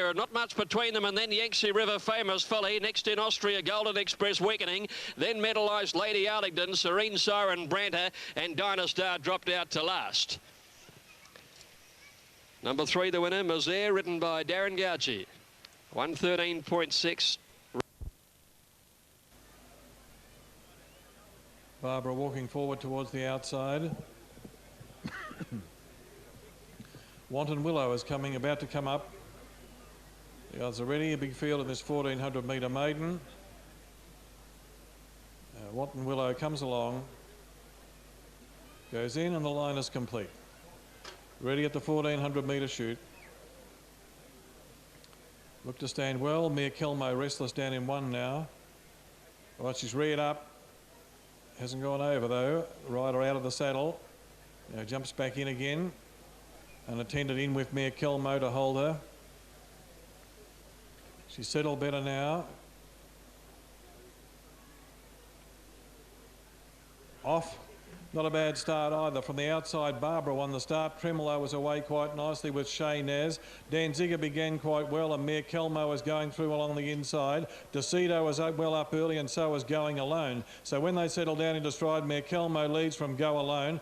Leisure. Not much between them, and then Yangtze River Famous Filly. Next in Austria, Golden Express Weakening. Then Metalized Lady Arlington, Serene Siren Branter, and Dynastar dropped out to last. Number 3, the winner, Mazaire, ridden by Darren Gauci. 113.6. Barbara walking forward towards the outside. Wanton Willow is about to come up. The odds are ready. A big field in this 1400 metre maiden. Wanton Willow comes along, goes in, and the line is complete. Ready at the 1400 metre shoot. Look to stand well. Mia Kelmo restless down in 1 now. Right, she's reared up. Hasn't gone over though. Rider out of the saddle. Now jumps back in again. And attended in with Mia Kelmo to hold her. She's settled better now. Off. Not a bad start either. From the outside, Barbara won the start. Tremolo was away quite nicely with Shay Naz. Danziger began quite well, and Mia Kelmo was going through along the inside. DeCido was well up early, and so was Going Alone. So when they settle down into stride, Mia Kelmo leads from Go Alone.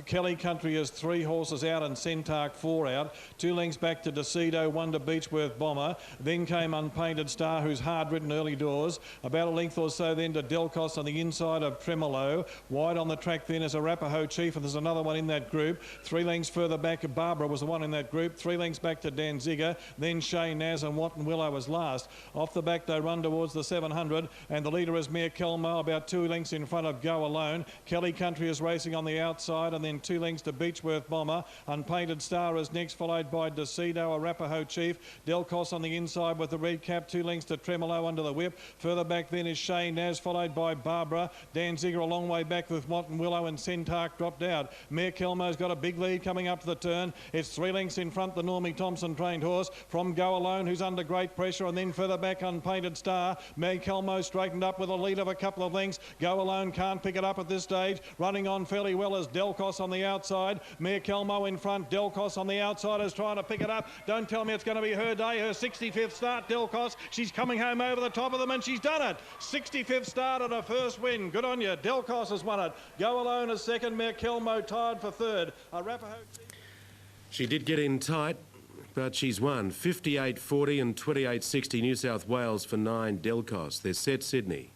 Kelly Country is 3 horses out and Centaur 4 out. 2 lengths back to DeCido, 1 to Beechworth Bomber. Then came Unpainted Star, who's hard-ridden early doors. About a length or so then to Delcos on the inside of Tremolo. Wide on the track then is Arapaho Chief, and there's another one in that group. 3 lengths further back, Barbara was the one in that group. 3 lengths back to Danziger, then Shay Naz, and Wanton Willow was last. Off the back they run towards the 700, and the leader is Mia Kelmo, about 2 lengths in front of Go Alone. Kelly Country is racing on the outside, and then 2 lengths to Beechworth Bomber. Unpainted Star is next, followed by DeCido, Arapaho Chief. Delcos on the inside with the red cap, 2 lengths to Tremolo under the whip. Further back then is Shay Naz, followed by Barbara. Danziger a long way back with Wanton Willow, and Centaur dropped out. Mia Kelmo's got a big lead coming up to the turn. It's 3 lengths in front, the Normie Thompson trained horse from Go Alone, who's under great pressure, and then further back Unpainted Star. Mia Kelmo straightened up with a lead of a couple of lengths. Go Alone can't pick it up at this stage. Running on fairly well as Delcos on the outside. Mia Kelmo in front, Delcos on the outside is trying to pick it up. Don't tell me it's going to be her day. Her 65th start, Delcos. She's coming home over the top of them, and she's done it. 65th start and her first win. Good on you. Delcos has won it. Go Alone is second. Mia Kelmo tied for third. She did get in tight, but she's won 58.40 and 28.60 New South Wales for 9 Delcos. They're set Sydney.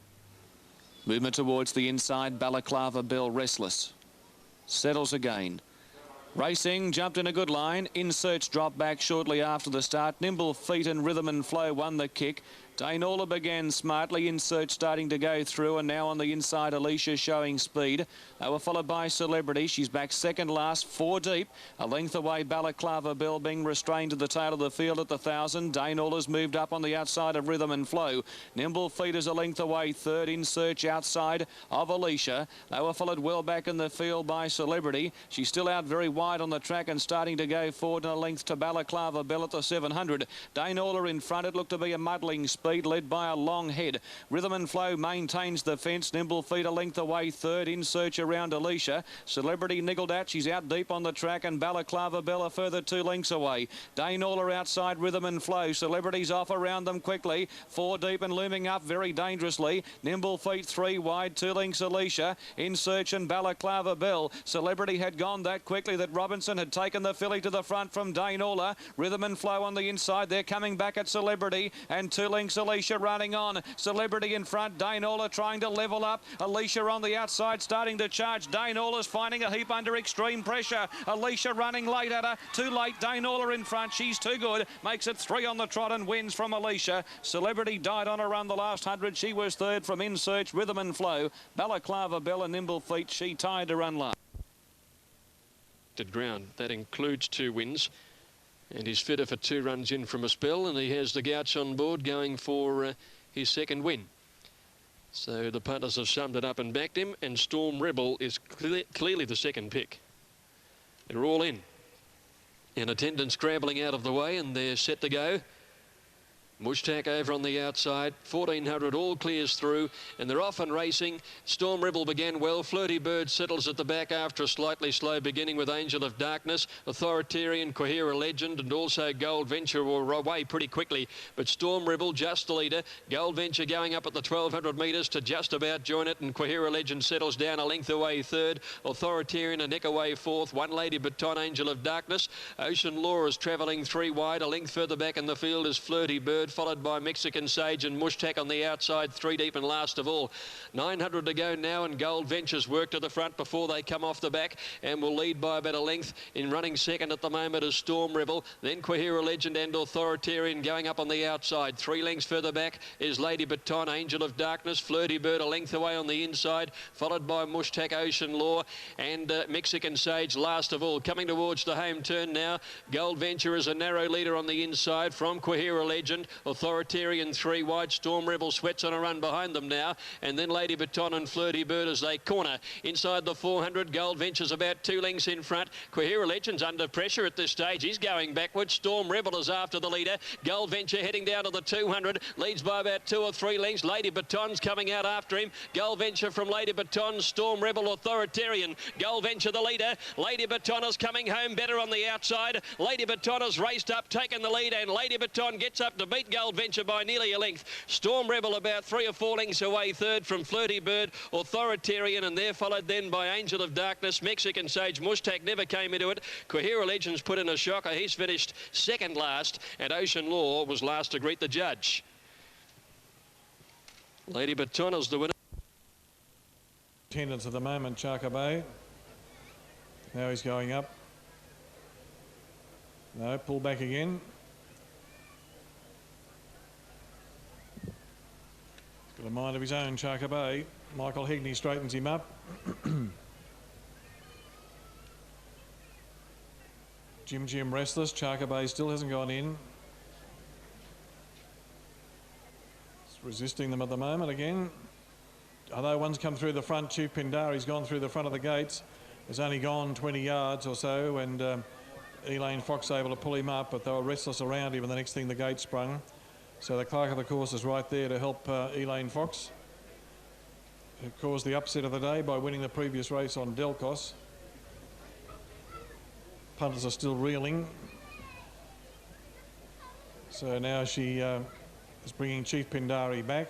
Movement towards the inside. Balaclava Bell restless. Settles again. Racing, jumped in a good line. In Search dropped back shortly after the start. Nimble Feet and Rhythm and Flow won the kick. Dainola began smartly. In Search starting to go through, and now on the inside Alicia showing speed. They were followed by Celebrity. She's back second last, 4 deep. A length away, Balaclava Bell being restrained to the tail of the field at the 1,000. Dainola's moved up on the outside of Rhythm and Flow. Nimble Feet is a length away, third. In Search outside of Alicia. They were followed well back in the field by Celebrity. She's still out very wide on the track and starting to go forward, and a length to Balaclava Bell at the 700. Dainola in front. It looked to be a muddling speed led by a long head. Rhythm and Flow maintains the fence. Nimble Feet a length away, third. In Search around Alicia. Celebrity niggled at. She's out deep on the track, and Balaclava Bell a further 2 lengths away. Dainola outside Rhythm and Flow. Celebrity's off around them quickly. 4 deep and looming up very dangerously. Nimble Feet 3 wide, 2 lengths Alicia. In Search and Balaclava Bell. Celebrity had gone that quickly that Robinson had taken the filly to the front from Dainola. Rhythm and Flow on the inside. They're coming back at Celebrity, and 2 lengths Alicia running on. Celebrity in front. Dainola trying to level up. Alicia on the outside starting to charge. Dainola's finding a heap under extreme pressure. Alicia running late at her. Too late. Dainola in front. She's too good. Makes it 3 on the trot and wins from Alicia. Celebrity died on a run the last 100. She was third from In Search, Rhythm and Flow. Balaclava Bell and Nimble Feet. She tied to run last. Ground. That includes 2 wins, and he's fitter for 2 runs in from a spell, and he has the Gouch on board going for his second win. So the punters have summed it up and backed him, and Storm Rebel is clearly the second pick. They're all in, and attendants scrambling out of the way, and they're set to go. Mushtak over on the outside, 1400 all clears through, and they're off and racing. Storm Rebel began well. Flirty Bird settles at the back after a slightly slow beginning with Angel of Darkness. Authoritarian, Quahira Legend, and also Gold Venture were away pretty quickly, but Storm Rebel just the leader. Gold Venture going up at the 1200 metres to just about join it, and Quahira Legend settles down a length away third. Authoritarian a neck away fourth. One Lady Baton, Angel of Darkness. Ocean Law is travelling three wide. A length further back in the field is Flirty Bird, followed by Mexican Sage and Mushtak on the outside, three deep and last of all. 900 to go now, and Gold Ventures work to the front before they come off the back and will lead by about a length. In running second at the moment is Storm Rebel, then Quahira Legend and Authoritarian going up on the outside. 3 lengths further back is Lady Baton, Angel of Darkness. Flirty Bird a length away on the inside, followed by Mushtak, Ocean Law and Mexican Sage last of all. Coming towards the home turn now, Gold Venture is a narrow leader on the inside from Quahira Legend. Authoritarian 3 wide. Storm Rebel sweats on a run behind them now, and then Lady Baton and Flirty Bird as they corner inside the 400. Gold Venture's about 2 lengths in front. Quahira Legend's under pressure at this stage. He's going backwards. Storm Rebel is after the leader. Gold Venture heading down to the 200, leads by about 2 or 3 lengths. Lady Baton's coming out after him. Gold Venture from Lady Baton, Storm Rebel, Authoritarian. Gold Venture the leader. Lady Baton is coming home better on the outside. Lady Baton has raced up, taken the lead, and Lady Baton gets up to beat Gold Venture by nearly a length. Storm Rebel about 3 or 4 lengths away third from Flirty Bird, Authoritarian, and they're followed then by Angel of Darkness. Mexican Sage, Mushtak never came into it. Quahira Legends put in a shocker. He's finished second last, and Ocean Law was last to greet the judge. Lady Baton is the winner. Attendance at the moment, Chaka Bay. Now he's going up. No, pull back again. He's got a mind of his own, Chaka Bay. Michael Hegney straightens him up. Jim restless. Chaka Bay still hasn't gone in. It's resisting them at the moment again. Although one's come through the front, Chief Pindari's gone through the front of the gates. He's only gone 20 yards or so, and Elaine Fox able to pull him up, but they were restless around him, and the next thing the gate sprung. So the clerk of the course is right there to help Elaine Fox, who caused the upset of the day by winning the previous race on Delcos. Punters are still reeling. So now she is bringing Chief Pindari back.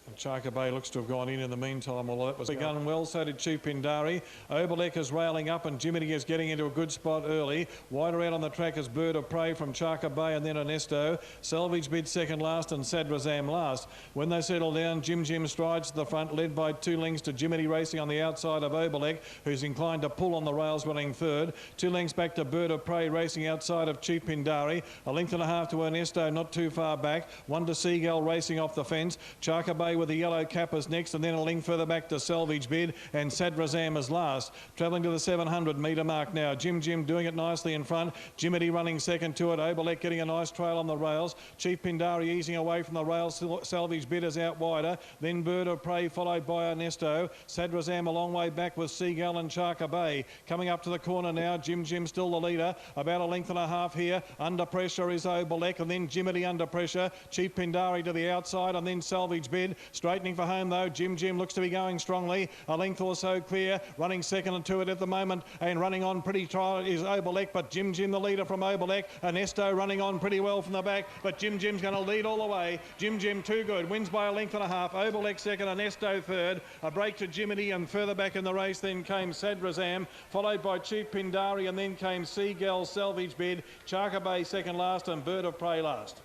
And Chaka Bay looks to have gone in the meantime, although that was begun well. So did Chief Pindari. Oberlek is railing up, and Jiminy is getting into a good spot early. Wider out on the track is Bird of Prey from Chaka Bay, and then Ernesto. Salvage Bid second last, and Sadrazam last. When they settle down, Jim strides to the front, led by 2 lengths to Jiminy racing on the outside of Oberlek, who's inclined to pull on the rails, running third. 2 lengths back to Bird of Prey racing outside of Chief Pindari. A length and a half to Ernesto, not too far back. 1 to Seagull racing off the fence. Chaka Bay with the yellow cap is next, and then a length further back to Salvage Bid, and Sadrazam is last. Travelling to the 700 metre mark now. Jim doing it nicely in front. Jiminy running second to it. Oberlek getting a nice trail on the rails. Chief Pindari easing away from the rails. Salvage Bid is out wider. Then Bird of Prey followed by Ernesto. Sadrazam a long way back with Seagull and Chaka Bay. Coming up to the corner now. Jim still the leader. About a length and a half here. Under pressure is Oberlek, and then Jiminy under pressure. Chief Pindari to the outside, and then Salvage Bid. Straightening for home though. Jim looks to be going strongly. A length or so clear. Running second to it at the moment, and running on pretty try is Oberlek, but Jim the leader from Oberlek. Ernesto running on pretty well from the back, but Jim's going to lead all the way. Jim too good. Wins by a length and a half. Oberlek second, Ernesto third. A break to Jiminy, and further back in the race then came Sadrazam, followed by Chief Pindari, and then came Seagull, Salvage Bid, Chaka Bay second last, and Bird of Prey last.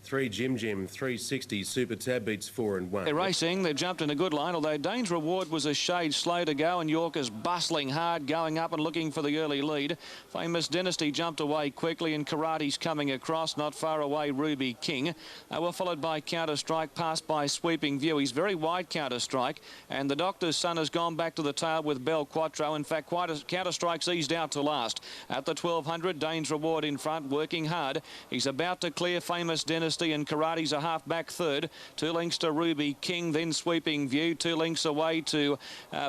3 Jim, 360, Super Tab beats 4 and 1. They're racing, they've jumped in a good line, although Dane's Reward was a shade slow to go, and York is bustling hard, going up and looking for the early lead. Famous Dynasty jumped away quickly, and Karate's coming across, not far away, Ruby King. They were followed by Counter Strike, passed by Sweeping View. He's very wide, Counter Strike, and the Doctor's Son has gone back to the tail with Bell Quattro. In fact, Counter Strike's eased out to last. At the 1200, Dane's Reward in front, working hard. He's about to clear Famous Dynasty. Dynasty, and Karate's a half-back third. 2 lengths to Ruby King, then Sweeping View. 2 lengths away to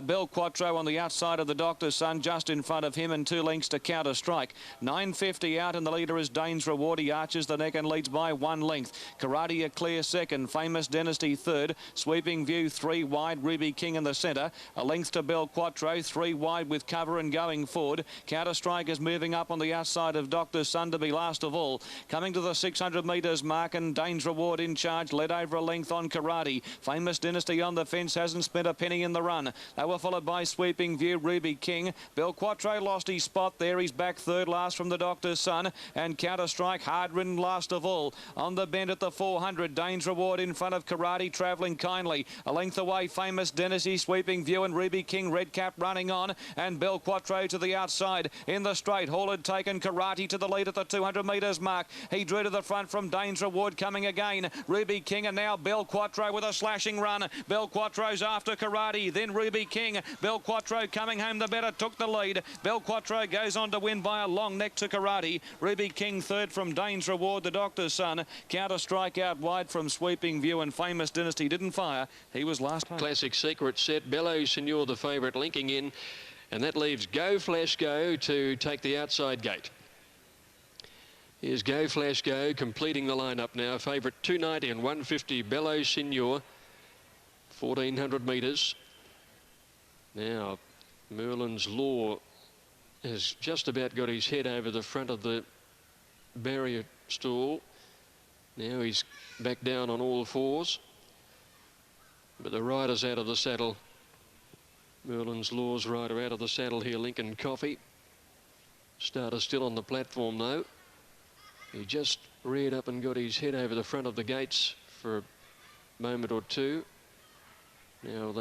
Bel Quattro on the outside of the Doctor's Son, just in front of him, and 2 lengths to Counter Strike. 9.50 out, and the leader is Dane's Reward. He arches the neck and leads by 1 length. Karate a clear second. Famous Dynasty third. Sweeping View 3 wide. Ruby King in the centre. A length to Bel Quattro. 3 wide with cover and going forward. Counter Strike is moving up on the outside of Doctor's Son to be last of all. Coming to the 600 metres mark, and Dane's Reward in charge, led over a length on Karate. Famous Dynasty on the fence, hasn't spent a penny in the run. They were followed by Sweeping View, Ruby King. Bel Quattro lost his spot there. He's back third last from the Doctor's Son, and Counter Strike hard ridden last of all. On the bend at the 400, Dane's Reward in front of Karate, travelling kindly. A length away, Famous Dynasty, Sweeping View, and Ruby King, Red Cap running on, and Bel Quattro to the outside. In the straight, Hall had taken Karate to the lead at the 200 metres mark. He drew to the front from Dane's Reward, coming again. Ruby King, and now Bel Quattro with a slashing run. Bel Quattro's after Karate, then Ruby King. Bel Quattro coming home the better, took the lead. Bel Quattro goes on to win by a long neck to Karate. Ruby King third from Dane's Reward, the Doctor's Son. Counter Strike out wide from Sweeping View, and Famous Dynasty didn't fire. He was last. Classic Secret set. Bellows Senor, the favourite, linking in. And that leaves Go Flash Go to take the outside gate. Here's Go Flash Go completing the lineup now. Favourite 290 and 150, Bellows Senor. 1400 metres. Now, Merlin's Law has just about got his head over the front of the barrier stall. Now he's back down on all fours. But the rider's out of the saddle. Merlin's Law's rider out of the saddle here, Lincoln Coffey. Starter still on the platform though. He just reared up and got his head over the front of the gates for a moment or two. Now,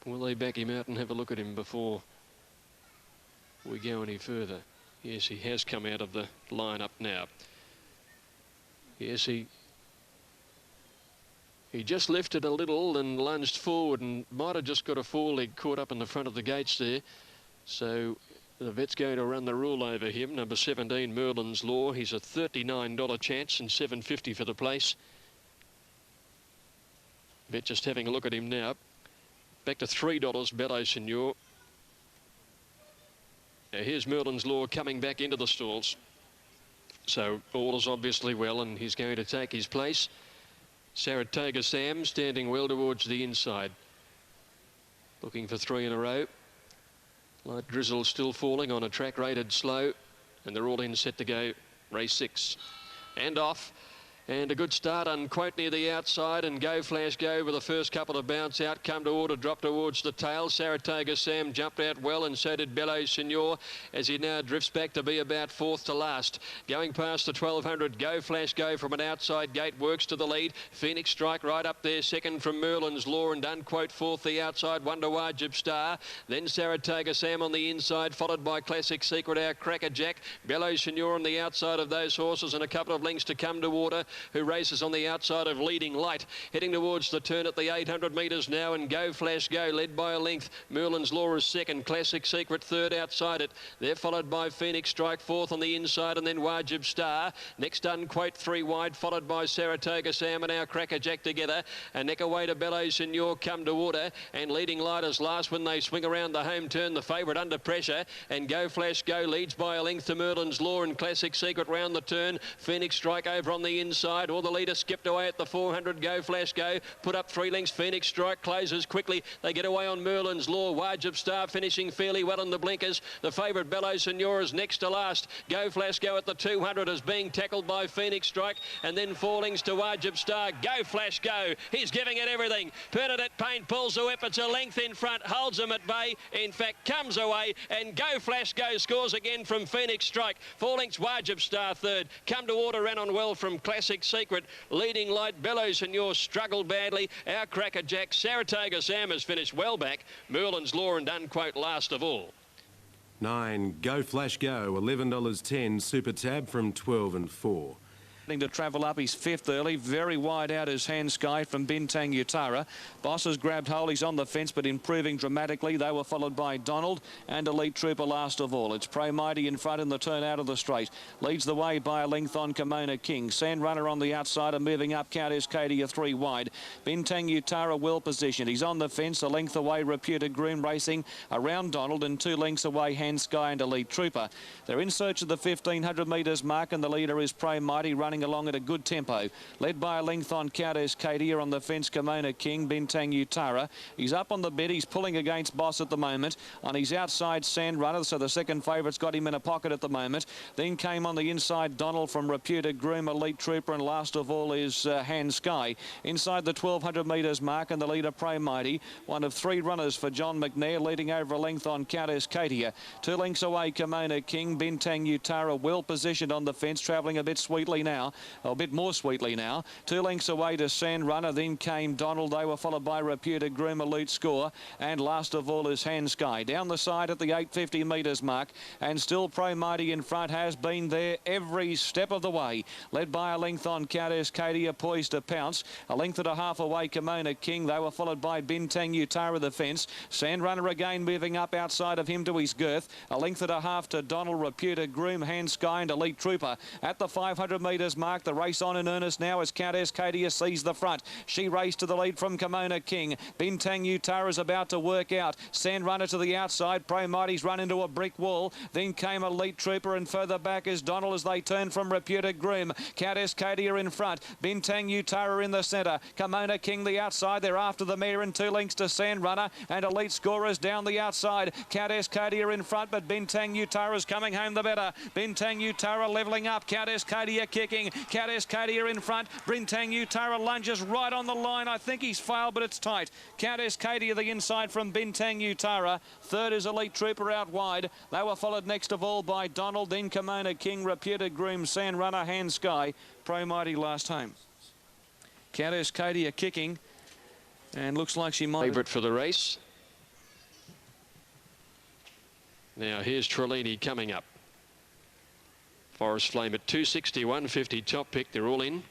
will they back him out and have a look at him before we go any further? Yes, he has come out of the lineup now. Yes, he just lifted a little and lunged forward and might have just got a foreleg caught up in the front of the gates there. So the vet's going to run the rule over him. Number 17, Merlin's Law. He's a $39 chance and $7.50 for the place. Vet just having a look at him now. Back to $3, Bellows Senor. Now here's Merlin's Law coming back into the stalls. So all is obviously well, and he's going to take his place. Saratoga Sam standing well towards the inside. Looking for 3 in a row. Light drizzle still falling on a track rated slow, and they're all in, set to go. Race 6. And off. And a good start, unquote, near the outside, and Go Flash Go with the first couple of bounce out, come to order, drop towards the tail. Saratoga Sam jumped out well, and so did Bellows Senor, as he now drifts back to be about 4th to last. Going past the 1200, Go Flash Go from an outside gate, works to the lead. Phoenix Strike right up there, second from Merlin's Law, and unquote 4th the outside, Wonder Wajib Star. Then Saratoga Sam on the inside, followed by Classic Secret, our Cracker Jack. Bellows Senor on the outside of those horses, and a couple of lengths to come to order, who races on the outside of Leading Light, heading towards the turn at the 800 metres now, and Go Flash Go led by a length. Merlin's Law is second, Classic Secret third outside it. They're followed by Phoenix Strike fourth on the inside, and then Wajib Star. Next unquote 3 wide, followed by Saratoga Sam and our Cracker Jack together. A neck away to Bellows Senor, come to order, and Leading Light is last when they swing around the home turn, the favourite under pressure, and Go Flash Go leads by a length to Merlin's Law, and Classic Secret round the turn. Phoenix Strike over on the inside. All the leader skipped away at the 400. Go Flash Go put up 3 lengths. Phoenix Strike closes quickly. They get away on Merlin's Law. Wajib Star finishing fairly well in the blinkers. The favourite Bellows Senor is next to last. Go Flash Go at the 200 is being tackled by Phoenix Strike, and then 4 lengths to Wajib Star. Go Flash Go, he's giving it everything. Bernadette Payne pulls the whip. It's a length in front, holds him at bay, in fact comes away, and Go Flash Go scores again from Phoenix Strike. 4 lengths Wajib Star third. Come to order, ran on well from Classic Secret. Leading Light, Bellows Senor struggled badly. Our Cracker Jack, Saratoga Sam has finished well back. Merlin's Law and unquote last of all. 9, Go Flash Go, $11.10, Super Tab from 12 and 4. To travel up, he's fifth early, very wide out is Hand Sky from Bintang Utara. Boss has grabbed hold, he's on the fence but improving dramatically. They were followed by Donald and Elite Trooper last of all. It's Pro Mighty in front in the turn out of the straight. Leads the way by a length on Kimona King. Sand Runner on the outside and moving up, Countess Katie a 3 wide. Bintang Utara well positioned. He's on the fence, a length away Reputed Groom racing around Donald and 2 lengths away Hand Sky and Elite Trooper. They're in search of the 1500 metres mark and the leader is Pro Mighty running along at a good tempo. Led by a length on Countess Katie on the fence Kimona King, Bintang Utara. He's up on the bit, he's pulling against Boss at the moment. On his outside Sand Runner, so the second favourite's got him in a pocket at the moment. Then came on the inside Donald from Reputed Groom, Elite Trooper and last of all is Hand Sky. Inside the 1200 metres mark and the leader Pro Mighty. One of 3 runners for John McNair leading over a length on Countess Katie. 2 lengths away Kimona King, Bintang Utara well positioned on the fence, travelling a bit sweetly now. A bit more sweetly now. 2 lengths away to Sand Runner, then came Donald. They were followed by Reputed Groom, Elite Score, and last of all is Hand Sky. Down the side at the 850 metres mark, and still Pro Mighty in front, has been there every step of the way. Led by a length on Countess Katie, poised to pounce. A length and a half away Kimona King. They were followed by Bintang Utara the fence. Sand Runner again moving up outside of him to his girth. A length and a half to Donald, Reputed Groom, Hand Sky and Elite Trooper. At the 500 metres mark, the race on in earnest now as Countess Katie sees the front. She raced to the lead from Kimona King. Bintang Utara is about to work out. Sand Runner to the outside. Pro Mighty's run into a brick wall. Then came Elite Trooper and further back is Donald as they turn from Reputed Groom. Countess Katie are in front. Bintang Utara in the centre. Kimona King the outside. They're after the mare and 2 lengths to Sand Runner and Elite Scorers down the outside. Countess Katie are in front but Bintang Utara's coming home the better. Bintang Utara levelling up. Countess Katie are kicking. Countess Katie are in front. Bintang Utara lunges right on the line. I think he's failed, but it's tight. Countess Katie the inside from Bintang Utara. Third is Elite Trooper out wide. They were followed next of all by Donald, then Kimona King, Reputed Groom, Sand Runner, Hand Sky. Pro Mighty last home. Countess Katie are kicking and looks like she might... Favourite for the race. Now here's Trelawney coming up. Forest Flame at 261.50 top pick. They're all in.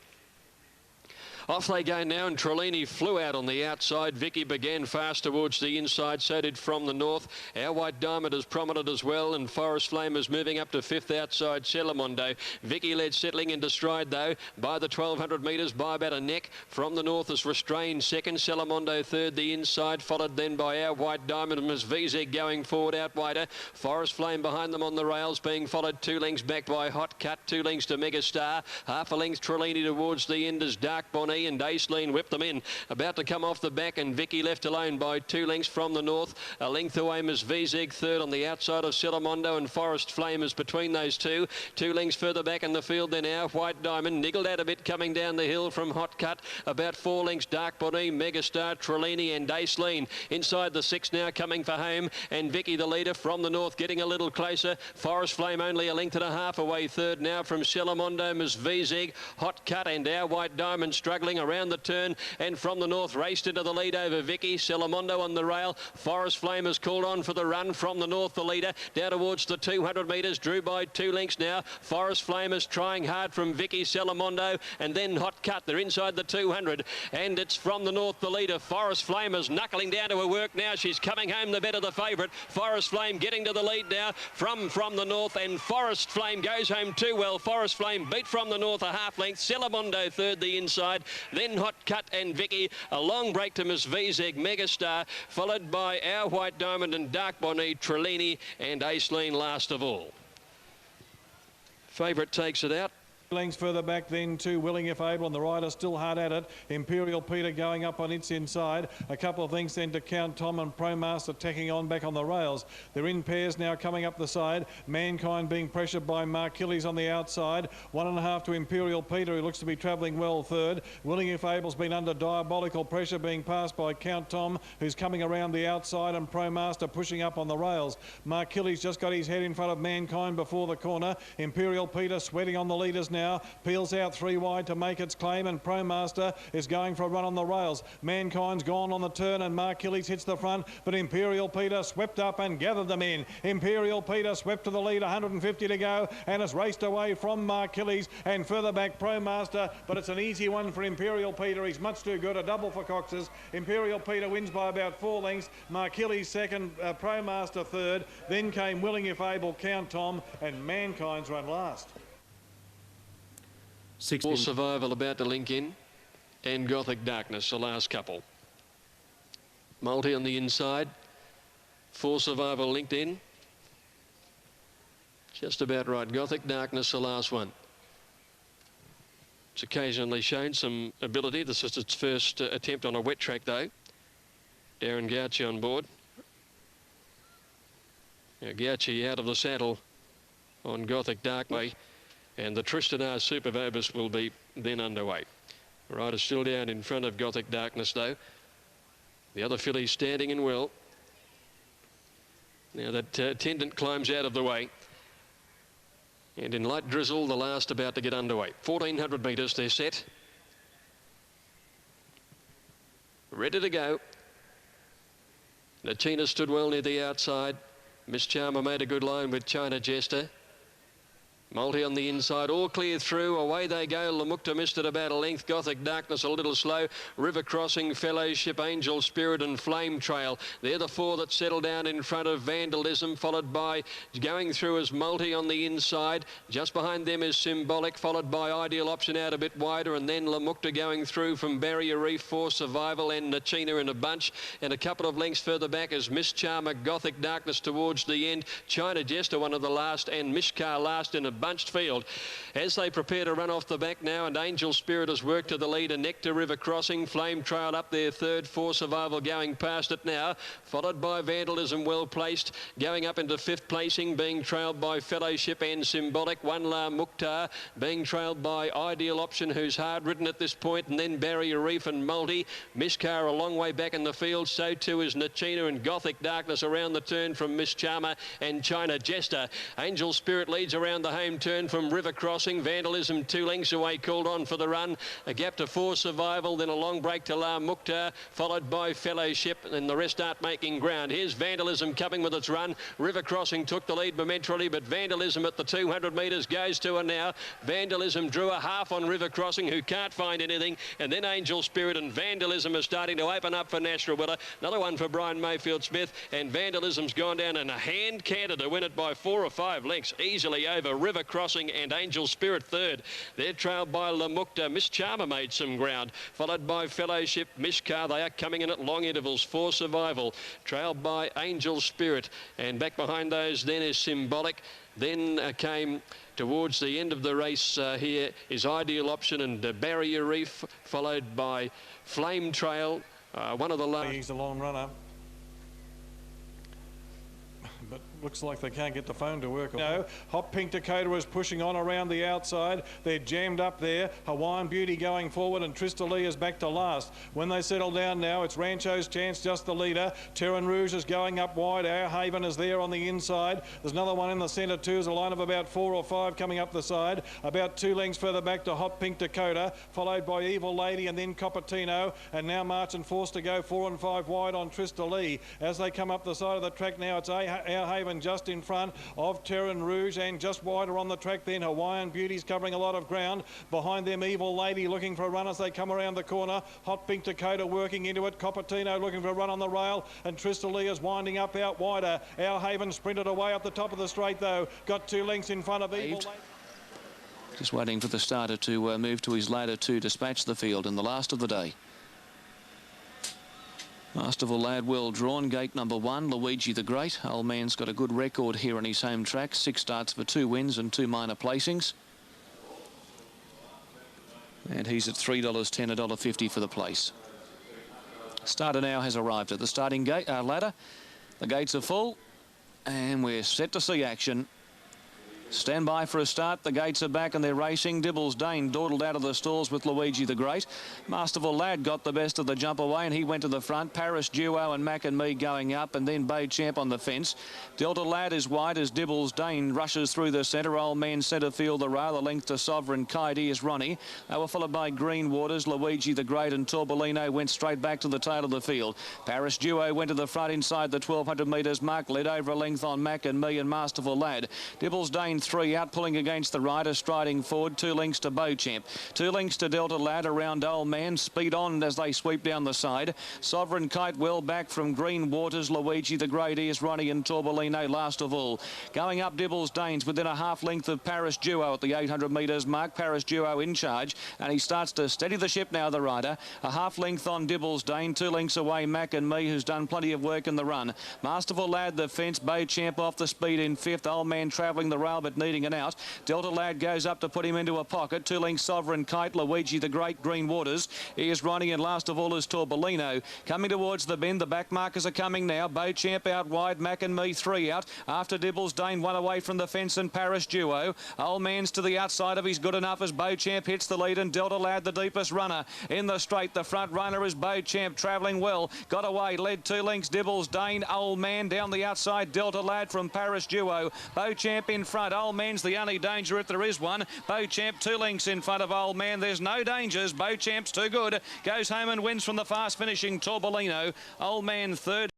Off they go now, and Trelawney flew out on the outside. Vicky began fast towards the inside, so did From the North. Our White Diamond is prominent as well, and Forest Flame is moving up to 5th outside Celamondo. Vicky led settling into stride, though, by the 1200 metres, by about a neck. From the North is restrained second, Celamondo third, the inside, followed then by Our White Diamond and Miss Vizeg going forward out wider. Forest Flame behind them on the rails, being followed 2 lengths back by Hot Cut, 2 lengths to Megastar. Half a length Trelawney towards the end as Dark Bonnie and Aislinn whipped them in. About to come off the back, and Vicky left alone by 2 lengths From the North. A length away Miss Vizeg third on the outside of Celamondo, and Forest Flame is between those two. 2 lengths further back in the field than Our White Diamond. Niggled out a bit coming down the hill from Hot Cut. About 4 lengths Dark Bonnie, Megastar, Trelawney and Aislinn. Inside the 6 now coming for home, and Vicky the leader. From the North getting a little closer. Forest Flame only a length and a half away third now from Celamondo, Miss Vizeg, Hot Cut and Our White Diamond struggling around the turn, and From the North raced into the lead over Vicky. Celamondo on the rail. Forest Flame is called on for the run. From the North the leader down towards the 200 metres, drew by 2 lengths now. Forest Flame is trying hard from Vicky, Celamondo and then Hot Cut. They're inside the 200, and it's From the North the leader. Forest Flame is knuckling down to her work now. She's coming home the better the favourite. Forest Flame getting to the lead now from the North, and Forest Flame goes home too well. Forest Flame beat From the North a half length. Celamondo third the inside, then Hot Cut and Vicky. A long break to Miss Vizeg, Megastar, followed by Our White Diamond and Dark Bonnie, Trelawney and Aislinn last of all. Favourite takes it out. Lengths further back then to Willing If Able, and the rider still hard at it. Imperial Peter going up on its inside. A couple of lengths then to Count Tom, and ProMaster tacking on back on the rails. They're in pairs now coming up the side. Mankind being pressured by Mark Killies on the outside. 1.5 to Imperial Peter, who looks to be travelling well third. Willing If Able's been under diabolical pressure, being passed by Count Tom, who's coming around the outside, and ProMaster pushing up on the rails. Mark Killies just got his head in front of Mankind before the corner. Imperial Peter sweating on the leaders now, peels out 3 wide to make its claim, and ProMaster is going for a run on the rails. Mankind's gone on the turn, and Mark Achilles hits the front, but Imperial Peter swept up and gathered them in. Imperial Peter swept to the lead, 150 to go, and has raced away from Mark Achilles, and further back ProMaster, but it's an easy one for Imperial Peter. He's much too good, a double for Cox's. Imperial Peter wins by about 4 lengths. Mark Achilles second, ProMaster third, then came Willing If Able, Count Tom, and Mankind's run last. 16. For Survival about to link in, and Gothic Darkness, the last couple. Multi on the inside. For Survival linked in. Just about right. Gothic Darkness, the last one. It's occasionally shown some ability. This is its first attempt on a wet track, though. Darren Gauci on board. Now, Gauci out of the saddle on Gothic Darkness, and the Tristan Super Vobis will be then underway. Rider still down in front of Gothic Darkness, though. The other filly standing in well. Now that attendant climbs out of the way. And in light drizzle, the last about to get underway. 1,400 metres, they're set. Ready to go. Natina stood well near the outside. Miss Charmer made a good line with China Jester. Multi on the inside, all clear through. Away they go. Lamukta missed it about a length. Gothic Darkness a little slow. River Crossing, Fellowship, Angel Spirit and Flame Trail. They're the 4 that settle down in front of Vandalism, followed by going through as Multi on the inside. Just behind them is Symbolic, followed by Ideal Option out a bit wider, and then Lamukta going through from Barrier Reef for Survival and Nachina in a bunch. And a couple of lengths further back is Miss Charmer, Gothic Darkness towards the end. China Jester one of the last, and Mishkar last in a bunched field as they prepare to run off the back now, and Angel Spirit has worked to the lead, and Nectar River Crossing, Flame Trail up there third, For Survival going past it now, followed by Vandalism well placed, going up into 5th placing, being trailed by Fellowship and Symbolic. One La Mukhtar being trailed by Ideal Option, who's hard ridden at this point, and then Barrier Reef and Multi. Mishkar a long way back in the field, so too is Nachina, and Gothic Darkness around the turn from Miss Charmer and China Jester. Angel Spirit leads around the home turn from River Crossing. Vandalism 2 lengths away, called on for the run. A gap to For Survival, then a long break to La Mukhtar, followed by Fellowship, and the rest aren't making ground. Here's Vandalism coming with its run. River Crossing took the lead momentarily, but Vandalism at the 200 metres goes to her now. Vandalism drew a half on River Crossing, who can't find anything, and then Angel Spirit and Vandalism are starting to open up for Nashra Willa. Another one for Brian Mayfield Smith, and Vandalism's gone down in a hand canter to win it by 4 or 5 lengths easily over River Crossing and Angel Spirit third. They're trailed by Lamukta. Miss Charmer made some ground, followed by Fellowship, Mishkar. They are coming in at long intervals. For Survival, trailed by Angel Spirit, and back behind those then is Symbolic. Then came towards the end of the race here is Ideal Option and Barrier Reef, followed by Flame Trail. One of the last. He's a long runner, but looks like they can't get the phone to work. No, Hot Pink Dakota is pushing on around the outside. They're jammed up there. Hawaiian Beauty going forward, and Trista Lee is back to last. When they settle down now, it's Rancho's Chance, just the leader. Terran Rouge is going up wide. Our Haven is there on the inside. There's another one in the centre too. There's a line of about 4 or 5 coming up the side. About 2 lengths further back to Hot Pink Dakota, followed by Evil Lady and then Coppertino, and now March and forced to go 4 and 5 wide on Trista Lee. As they come up the side of the track now, it's Our Haven just in front of Terran Rouge, and just wider on the track then Hawaiian Beauty's covering a lot of ground. Behind them Evil Lady looking for a run as they come around the corner. Hot Pink Dakota working into it. Coppertino looking for a run on the rail, and Trista Lee is winding up out wider. Our Haven sprinted away up the top of the straight though. Got 2 lengths in front of Evil Lady. Just waiting for the starter to move to his ladder to dispatch the field in the last of the day. Masterful Lad well drawn, gate number 1, Luigi the Great. Old man's got a good record here on his home track. 6 starts for 2 wins and 2 minor placings. And he's at $3.10, $1.50 for the place. Starter now has arrived at the starting gate ladder. The gates are full, and we're set to see action. Stand by for a start. The gates are back and they're racing. Dibbles Dane dawdled out of the stalls with Luigi the Great. Masterful Lad got the best of the jump away and he went to the front. Paris Duo and Mac and Me going up, and then Bay Champ on the fence. Delta Lad is wide as Dibbles Dane rushes through the centre. Old Man centre field the rail. The length to Sovereign Kite is Ronnie. They were followed by Green Waters, Luigi the Great and Torbolino went straight back to the tail of the field. Paris Duo went to the front inside the 1200 metres mark, led over a length on Mac and Me and Masterful Lad. Dibbles Dane 3 out, pulling against the rider, striding forward. 2 lengths to Beauchamp. 2 lengths to Delta Lad around Old Man. Speed on as they sweep down the side. Sovereign Kite well back from Green Waters, Luigi the Great is Ronnie and Torbolino last of all. Going up Dibbles Danes within a half length of Paris Duo at the 800 metres mark. Paris Duo in charge and he starts to steady the ship now, the rider. A half length on Dibbles Dane. 2 lengths away Mac and Me, who's done plenty of work in the run. Masterful Lad the fence. Beauchamp off the speed in 5th. Old Man travelling the rail but needing an out. Delta Lad goes up to put him into a pocket. 2 lengths Sovereign Kite, Luigi the Great, Green Waters. Here's Ronnie and last of all is Torbolino. Coming towards the bend, the back markers are coming now. Beauchamp out wide, Mac and Me 3 out. After Dibbles Dane 1 away from the fence and Paris Duo. Old Man's to the outside of his good enough as Beauchamp hits the lead and Delta Lad the deepest runner. In the straight, the front runner is Beauchamp travelling well. Got away, led 2 lengths Dibbles Dane. Old Man down the outside, Delta Lad from Paris Duo. Beauchamp in front. Old Man's the only danger if there is one. Beauchamp 2 lengths in front of Old Man. There's no dangers. Beauchamp's too good. Goes home and wins from the fast finishing Torbolino. Old Man 3rd.